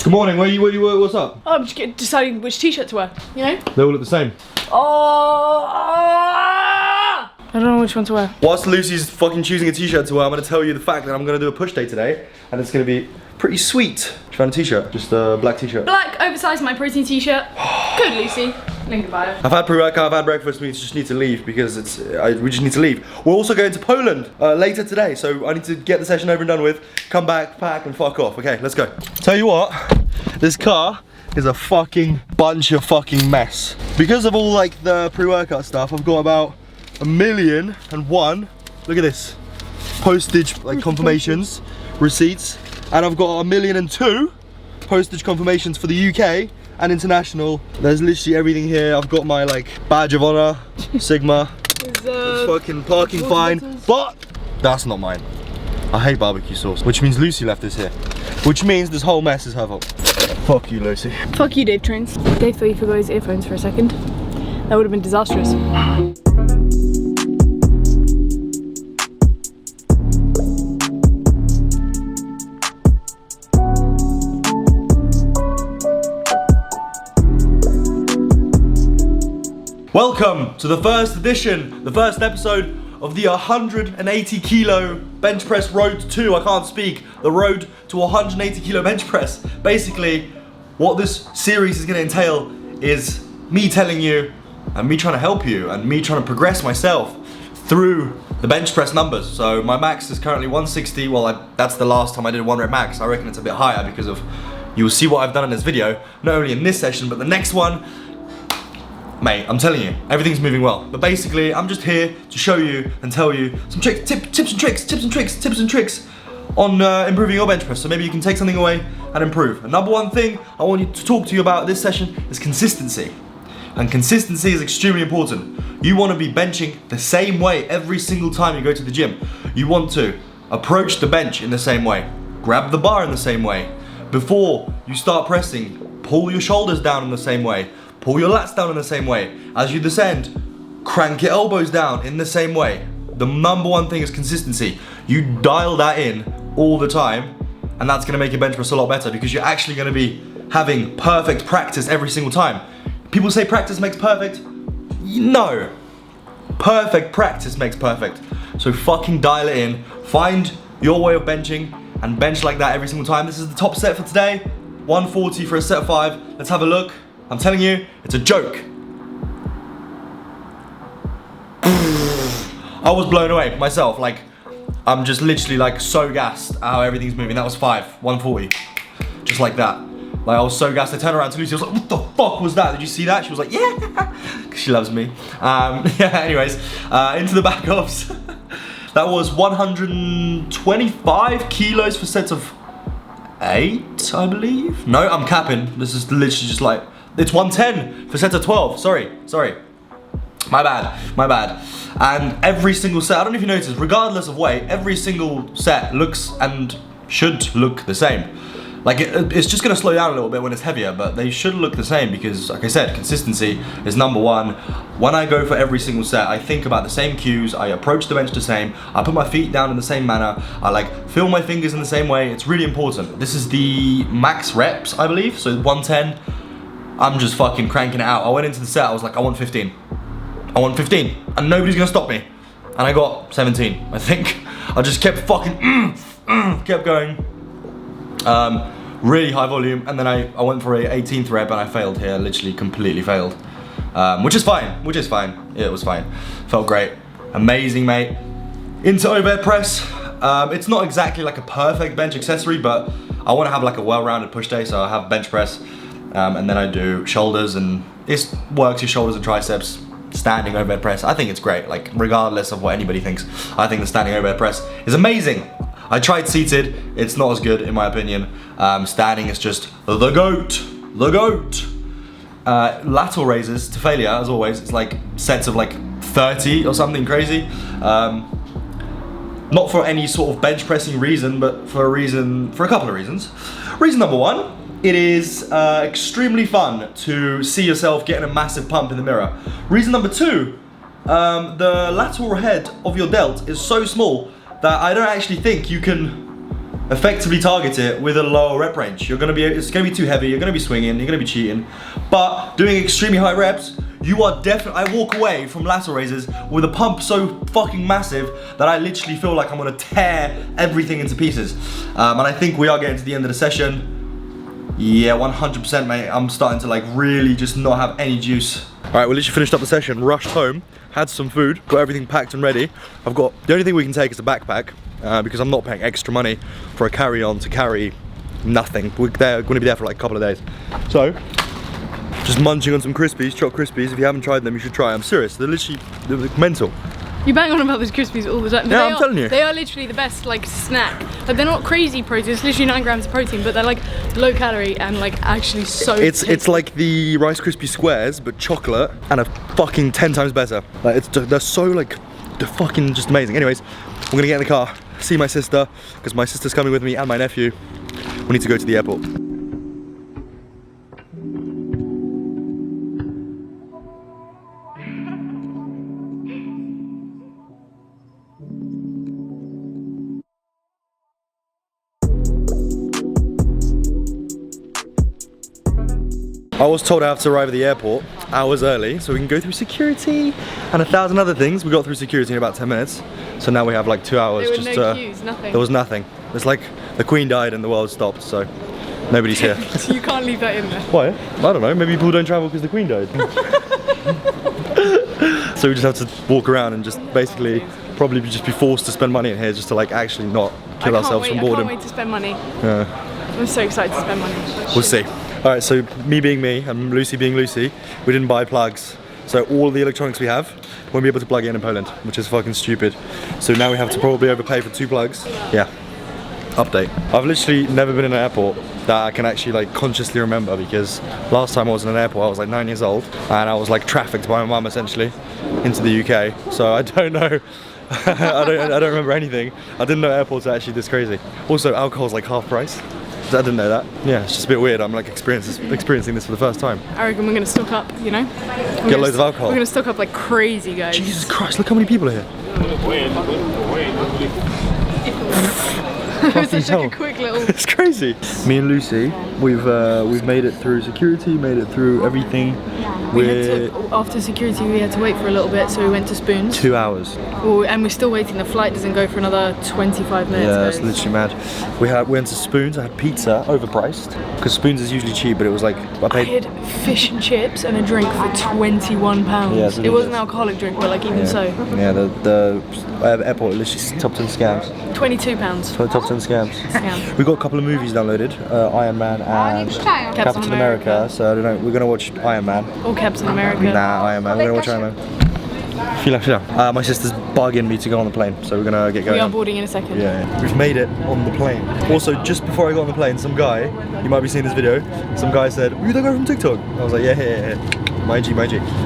Good morning, what's up? Oh, I'm just deciding which t-shirt to wear, you know? They all look the same. Oh, I don't know which one to wear. Whilst Lucy's fucking choosing a t-shirt to wear, I'm gonna tell you the fact that I'm gonna do a push day today, and it's gonna be pretty sweet. Just found a t-shirt, just a black t-shirt. Black, oversized, my protein t-shirt. Good, Lucy. Link in bio. I've had pre-workout, I've had breakfast, we just need to leave because we just need to leave. We're also going to Poland later today, so I need to get the session over and done with, come back, pack, and fuck off. Okay, let's go. Tell you what, this car is a fucking bunch of fucking mess. Because of all like the pre-workout stuff, I've got about 1,000,001, look at this, postage like confirmations, receipts, and I've got 1,000,002 postage confirmations for the UK and international. There's literally everything here. I've got my like badge of honor, Sigma, it's fucking parking fine, but that's not mine. I hate barbecue sauce, which means Lucy left this here, which means this whole mess is her fault. Fuck you, Lucy. Fuck you, Dave Trains. Dave thought he forgot his earphones for a second. That would have been disastrous. Welcome to the first edition, the first episode of the 180 kilo bench press road to, I can't speak, the road to 180 kilo bench press. Basically, what this series is going to entail is me telling you and me trying to help you and me trying to progress myself through the bench press numbers. So my max is currently 160. Well, that's the last time I did a 1 rep max. I reckon it's a bit higher because of, you will see what I've done in this video, not only in this session, but the next one. Mate, I'm telling you, everything's moving well. But basically, I'm just here to show you and tell you some tips and tricks on improving your bench press. So maybe you can take something away and improve. And number one thing I want you to talk to you about this session is consistency. And consistency is extremely important. You want to be benching the same way every single time you go to the gym. You want to approach the bench in the same way. Grab the bar in the same way. Before you start pressing, pull your shoulders down in the same way. Pull your lats down in the same way. As you descend, crank your elbows down in the same way. The number one thing is consistency. You dial that in all the time, and that's gonna make your bench press a lot better because you're actually gonna be having perfect practice every single time. People say practice makes perfect. No. Perfect practice makes perfect. So fucking dial it in. Find your way of benching and bench like that every single time. This is the top set for today. 140 for a set of 5. Let's have a look. I'm telling you, it's a joke. I was blown away myself, like, I'm just literally like so gassed how everything's moving. That was 5, 140, just like that. Like I was so gassed, I turned around to Lucy, I was like, what the fuck was that? Did you see that? She was like, yeah, because she loves me. Yeah, anyways, into the back offs. That was 125 kilos for sets of 8, I believe. No, I'm capping. This is literally just like, it's 110 for sets of 12. Sorry. My bad. And every single set, I don't know if you noticed, regardless of weight, every single set looks and should look the same. Like it's just gonna slow down a little bit when it's heavier, but they should look the same because, like I said, consistency is number one. When I go for every single set, I think about the same cues, I approach the bench the same, I put my feet down in the same manner, I like feel my fingers in the same way. It's really important. This is the max reps, I believe, so 110. I'm just fucking cranking it out. I went into the set, I was like, I want 15, and nobody's gonna stop me. And I got 17, I think. I just kept fucking, kept going. Really high volume, and then I went for a 18th rep and I failed here, literally completely failed. Which is fine. Yeah, it was fine. Felt great. Amazing, mate. Into overhead press. It's not exactly like a perfect bench accessory, but I want to have like a well-rounded push day, so I have bench press. And then I do shoulders, and it works your shoulders and triceps, standing overhead press. I think it's great, like regardless of what anybody thinks. I think the standing overhead press is amazing. I tried seated, it's not as good in my opinion. Standing is just the goat. Lateral raises to failure, as always, it's like sets of like 30 or something crazy. Not for any sort of bench pressing reason, but for a couple of reasons. Reason number one, it is extremely fun to see yourself getting a massive pump in the mirror. Reason number two, the lateral head of your delt is so small that I don't actually think you can effectively target it with a lower rep range. It's gonna be too heavy, you're gonna be swinging, you're gonna be cheating. But doing extremely high reps, you are definitely, I walk away from lateral raises with a pump so fucking massive that I literally feel like I'm gonna tear everything into pieces. And I think we are getting to the end of the session. Yeah, 100% mate, I'm starting to like really just not have any juice. All right, we literally finished up the session, rushed home, had some food, got everything packed and ready. The only thing we can take is a backpack because I'm not paying extra money for a carry-on to carry nothing. We're going to be there for like a couple of days. So, just munching on some Crispies, chopped Crispies. If you haven't tried them, you should try. I'm serious, they're mental. You bang on about those Crispies all the time. Yeah, I'm telling you. They are literally the best like snack. Like they're not crazy protein, it's literally 9 grams of protein, but they're like low calorie and like actually so It's like the Rice Krispie squares, but chocolate and a fucking 10 times better. Like they're so like, they're fucking just amazing. Anyways, I'm gonna get in the car, see my sister, because my sister's coming with me and my nephew. We need to go to the airport. I was told I have to arrive at the airport hours early so we can go through security and 1,000 other things. We got through security in about 10 minutes. So now we have like 2 hours. There were no queues, nothing. There was nothing. It's like the Queen died and the world stopped, so nobody's here. You can't leave that in there. Why? I don't know, maybe people don't travel because the Queen died. So we just have to walk around and just basically probably just be forced to spend money in here just to like actually not kill ourselves from boredom. I can't wait to spend money. Yeah. I'm so excited to spend money. We'll see. Alright, so me being me and Lucy being Lucy, we didn't buy plugs. So all the electronics we have won't be able to plug in Poland, which is fucking stupid. So now we have to probably overpay for 2 plugs. Yeah, update. I've literally never been in an airport that I can actually like consciously remember, because last time I was in an airport I was like 9 years old and I was like trafficked by my mum essentially into the UK. So I don't know. I don't remember anything. I didn't know airports are actually this crazy. Also, alcohol's like half price. I didn't know that. Yeah, it's just a bit weird. I'm like experiencing this for the first time. I reckon we're gonna stock up, you know? Get loads of alcohol. We're gonna stock up like crazy, guys. Jesus Christ, look how many people are here. It was such like a quick little... It's crazy. Me and Lucy, we've made it through security, made it through everything. After security we had to wait for a little bit, so we went to Spoons. 2 hours. Oh, and we're still waiting. The flight doesn't go for another 25 minutes. Yeah, it's literally mad. We went to Spoons. I had pizza, overpriced, because Spoons is usually cheap, but it was like I had fish and chips and a drink for £21. Yeah, so it was an alcoholic drink, but like even so. Yeah, the airport literally top 10 scams. £22. So top 10 scams. Scam. We got a couple of movies downloaded, Iron Man and Captain America. So I don't know. We're gonna watch Iron Man. Or Captain America. Nah, Iron Man. We're gonna watch Iron Man. My sister's bugging me to go on the plane, so we're gonna get going. We are boarding in a second. Yeah, we've made it on the plane. Also, just before I got on the plane, some guy, you might be seeing this video, some guy said, "Are you the guy from TikTok?" I was like, yeah. My G.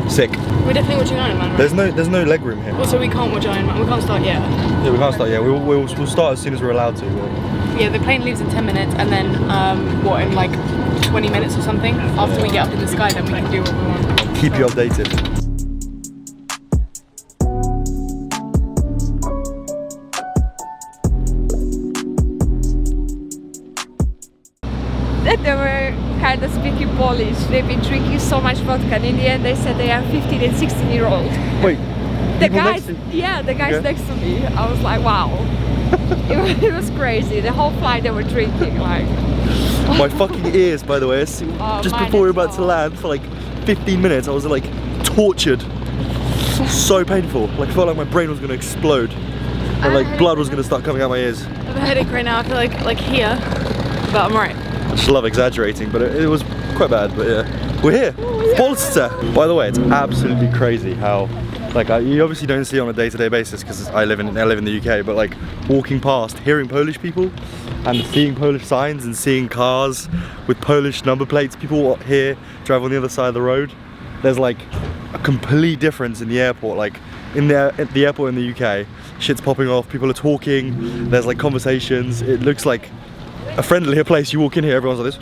Sick. We're definitely watching Iron Man, right? There's no leg room here. Also, we can't watch Iron Man. We can't start yet. Yeah, we can't start yet. We'll start as soon as we're allowed to. But... Yeah, the plane leaves in 10 minutes, and then in like 20 minutes or something, after we get up in the sky, then we can do what we want. I'll keep you updated. That they were kind of speaking Polish. They've been drinking so much vodka, and in the end they said they are 15 and 16-year-old. Wait, the guys next to me, I was like, wow. it was crazy. The whole flight they were drinking, like. My fucking ears, by the way, just before we were about to land for like 15 minutes, I was like tortured. So painful. Like I felt like my brain was gonna explode. And like blood was gonna start coming out my ears. I have a headache right now. I feel like here, but I'm alright. I just love exaggerating, but it was quite bad, but yeah. We're here, Polsce. By the way, it's absolutely crazy how, like, you obviously don't see it on a day-to-day basis because I live in the UK, but like walking past, hearing Polish people and seeing Polish signs and seeing cars with Polish number plates, people here drive on the other side of the road. There's like a complete difference in the airport. Like at the airport in the UK, shit's popping off, people are talking, there's like conversations. It looks like a friendlier place. You walk in here, everyone's like this.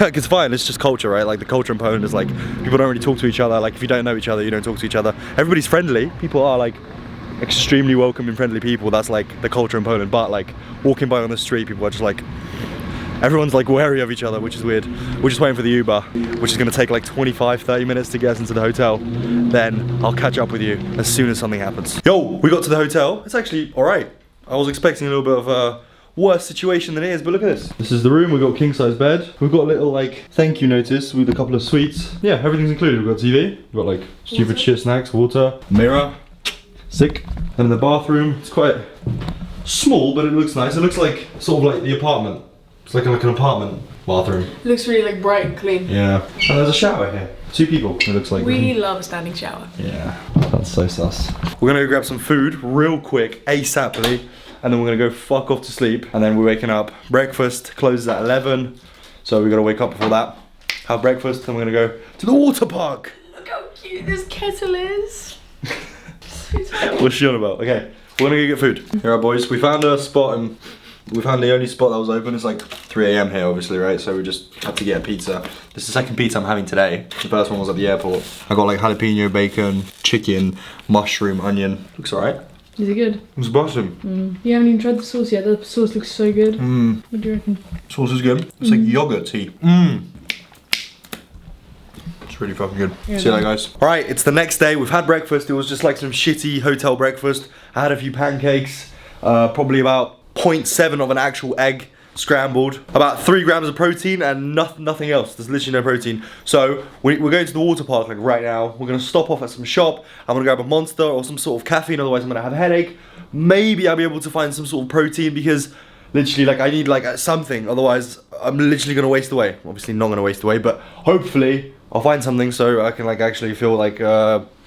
Like, it's fine, it's just culture, right? Like the culture in Poland is like, people don't really talk to each other. Like if you don't know each other, you don't talk to each other. Everybody's friendly. People are like extremely welcoming, friendly people. That's like the culture in Poland. But like walking by on the street, people are just like, everyone's like wary of each other, which is weird. We're just waiting for the Uber, which is gonna take like 25-30 minutes to get us into the hotel. Then I'll catch up with you as soon as something happens. Yo, we got to the hotel. It's actually all right. I was expecting a little bit of a worse situation than it is, but look at this. This is the room. We've got king size bed. We've got a little like thank you notice with a couple of sweets. Yeah, everything's included. We've got TV. We've got like stupid shit snacks, water, mirror. Sick. And in the bathroom, it's quite small, but it looks nice. It looks like sort of like the apartment. It's like an apartment bathroom. Looks really like bright and clean. Yeah. And there's a shower here. 2 people, it looks like. We love a standing shower. Yeah, that's so sus. We're gonna go grab some food real quick, ASAPly, and then we're gonna go fuck off to sleep. And then we're waking up. Breakfast closes at 11, so we gotta wake up before that. Have breakfast, then we're gonna go to the water park. Look how cute this kettle is. What's she on about? Okay, we're gonna go get food. Here are boys. We found a spot and we found the only spot that was open. It's like 3 AM here, obviously, right? So we just had to get a pizza. This is the second pizza I'm having today. The first one was at the airport. I got like jalapeno, bacon, chicken, mushroom, onion. Looks alright. Is it good? It's awesome. You haven't even tried the sauce yet. The sauce looks so good. What do you reckon? Sauce is good. It's like yogurt tea. It's really fucking good. Yeah, see you later, guys. All right, it's the next day. We've had breakfast. It was just like some shitty hotel breakfast. I had a few pancakes, probably about 0.7 of an actual egg scrambled, about 3 grams of protein and nothing else. There's literally no protein. So we're going to the water park like right now. We're gonna stop off at some shop. I'm gonna grab a Monster or some sort of caffeine, otherwise I'm gonna have a headache. Maybe I'll be able to find some sort of protein because literally like I need like something, otherwise I'm literally gonna waste away. Obviously not gonna waste away, but hopefully I'll find something so I can like actually feel like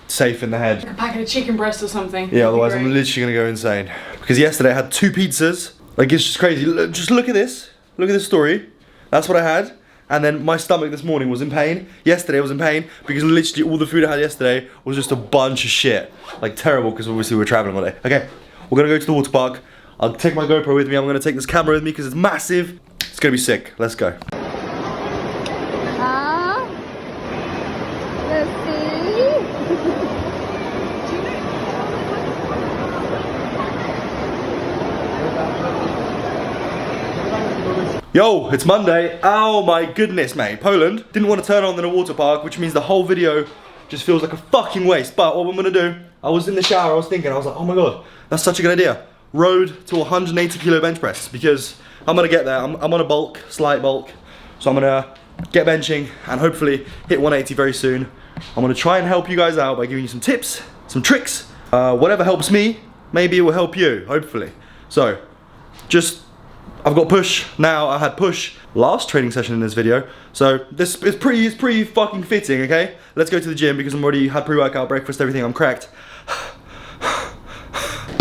safe in the head. Like a packet of chicken breast or something. Yeah, otherwise I'm literally gonna go insane. Because yesterday I had 2 pizzas. Like it's just crazy. Just look at this. Look at this story. That's what I had. And then my stomach this morning was in pain. Yesterday I was in pain because literally all the food I had yesterday was just a bunch of shit. Like terrible because obviously we were traveling all day. Okay, we're gonna go to the water park. I'll take my GoPro with me. I'm gonna take this camera with me because it's massive. It's gonna be sick. Let's go. Let's see. Yo, it's Monday. Oh my goodness, mate. Poland didn't want to turn on in a water park, which means the whole video just feels like a fucking waste. But what I'm gonna do, I was in the shower, I was thinking, I was like, oh my God, that's such a good idea. Road to 180 kilo bench press because I'm gonna get there. I'm on a bulk, slight bulk. So I'm gonna get benching and hopefully hit 180 very soon. I'm gonna try and help you guys out by giving you some tips, some tricks. Whatever helps me, maybe it will help you, hopefully. So, I've got push now. I had push last training session in this video, so this is pretty fucking fitting. Okay, let's go to the gym because I'm already had pre-workout, breakfast, everything. I'm cracked.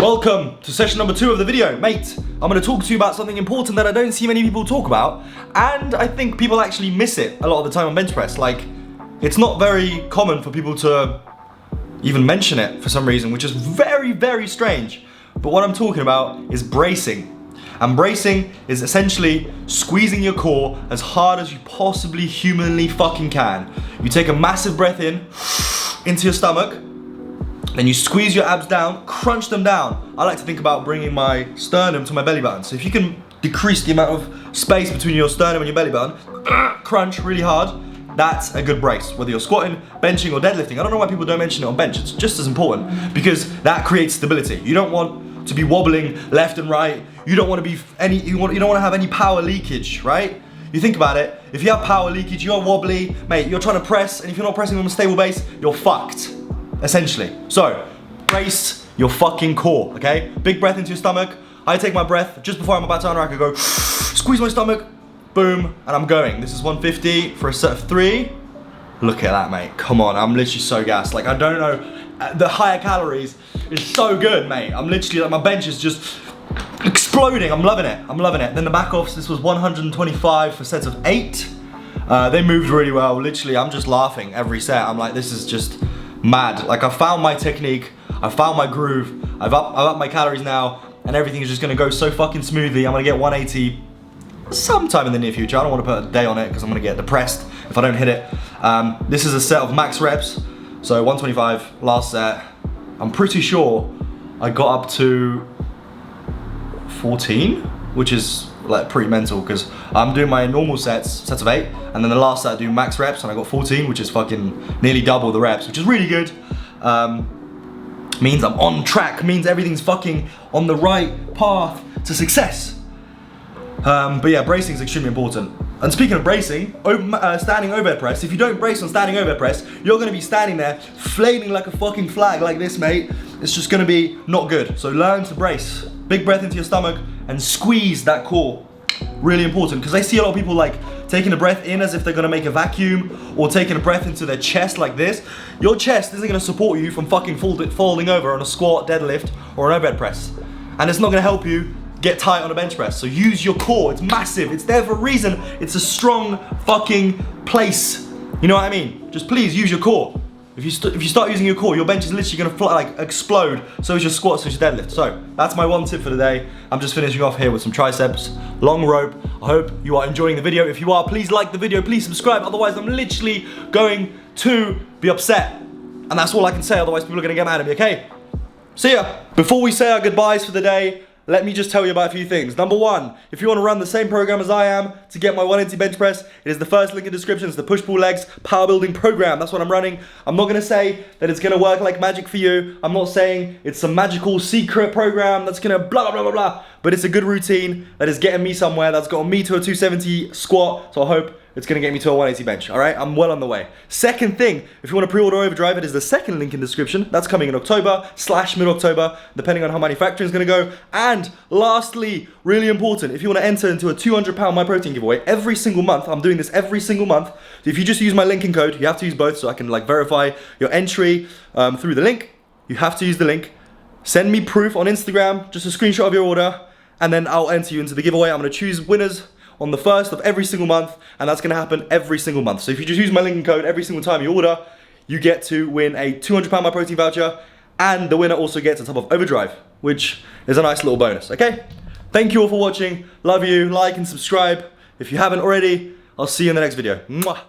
Welcome to session number 2 of the video, mate. I'm gonna talk to you about something important that I don't see many people talk about, and I think people actually miss it a lot of the time on bench press. Like, it's not very common for people to even mention it for some reason, which is very, very strange. But what I'm talking about is bracing. And bracing is essentially squeezing your core as hard as you possibly humanly fucking can. You take a massive breath in, into your stomach, then you squeeze your abs down, crunch them down. I like to think about bringing my sternum to my belly button. So if you can decrease the amount of space between your sternum and your belly button, crunch really hard, that's a good brace. Whether you're squatting, benching, or deadlifting. I don't know why people don't mention it on bench. It's just as important because that creates stability. You don't want to be wobbling left and right. You don't want to be you don't want to have any power leakage, right? You think about it. If you have power leakage, you're wobbly, mate. You're trying to press, and if you're not pressing on a stable base, you're fucked, essentially. So, brace your fucking core, okay? Big breath into your stomach. I take my breath just before I'm about to unrack. I go, squeeze my stomach, boom, and I'm going. This is 150 for a set of 3. Look at that, mate. Come on, I'm literally so gassed. Like, I don't know. The higher calories is so good, mate. I'm literally, like, my bench is just exploding. I'm loving it. I'm loving it. Then the back offs, this was 125 for sets of 8. They moved really well. Literally, I'm just laughing every set. I'm like, this is just mad. Like, I found my technique. I found my groove. I've upped my calories now, and everything is just gonna go so fucking smoothly. I'm gonna get 180 sometime in the near future. I don't want to put a day on it because I'm gonna get depressed if I don't hit it. This is a set of max reps. So 125, last set. I'm pretty sure I got up to 14, which is like pretty mental because I'm doing my normal sets of 8, and then the last set I do max reps and I got 14, which is fucking nearly double the reps, which is really good. Means I'm on track, means everything's fucking on the right path to success. But yeah, bracing is extremely important. And speaking of bracing, standing overhead press, if you don't brace on standing overhead press, you're gonna be standing there flaming like a fucking flag like this, mate. It's just gonna be not good. So learn to brace. Big breath into your stomach and squeeze that core. Really important, because I see a lot of people like taking a breath in as if they're gonna make a vacuum, or taking a breath into their chest like this. Your chest isn't gonna support you from fucking falling over on a squat, deadlift, or an overhead press. And it's not gonna help you get tight on a bench press. So use your core, it's massive, it's there for a reason. It's a strong fucking place. You know what I mean? Just please use your core. If you start using your core, your bench is literally gonna like explode. So is your squat, so is your deadlift. So that's my one tip for the day. I'm just finishing off here with some triceps, long rope. I hope you are enjoying the video. If you are, please like the video, please subscribe. Otherwise, I'm literally going to be upset. And that's all I can say, otherwise people are gonna get mad at me, okay? See ya. Before we say our goodbyes for the day, let me just tell you about a few things. Number one, if you want to run the same program as I am to get my 180 bench press, it is the first link in the description. It's the push-pull legs power building program. That's what I'm running. I'm not going to say that it's going to work like magic for you. I'm not saying it's some magical secret program that's going to blah, blah, blah, blah. But it's a good routine that is getting me somewhere. That's gotten me to a 270 squat. So I hope it's gonna get me to a 180 bench, all right? I'm well on the way. Second thing, if you wanna pre-order Overdrive, it is the second link in the description. That's coming in October/mid-October, depending on how manufacturing is gonna go. And lastly, really important, if you wanna enter into a 200-pound My Protein giveaway every single month, I'm doing this every single month. So if you just use my link and code, you have to use both so I can like verify your entry through the link. You have to use the link. Send me proof on Instagram, just a screenshot of your order, and then I'll enter you into the giveaway. I'm gonna choose winners on the 1st of every single month, and that's gonna happen every single month. So if you just use my link and code every single time you order, you get to win a 200-pound My Protein voucher, and the winner also gets a top of Overdrive, which is a nice little bonus, okay? Thank you all for watching. Love you, like and subscribe. If you haven't already, I'll see you in the next video. Mwah.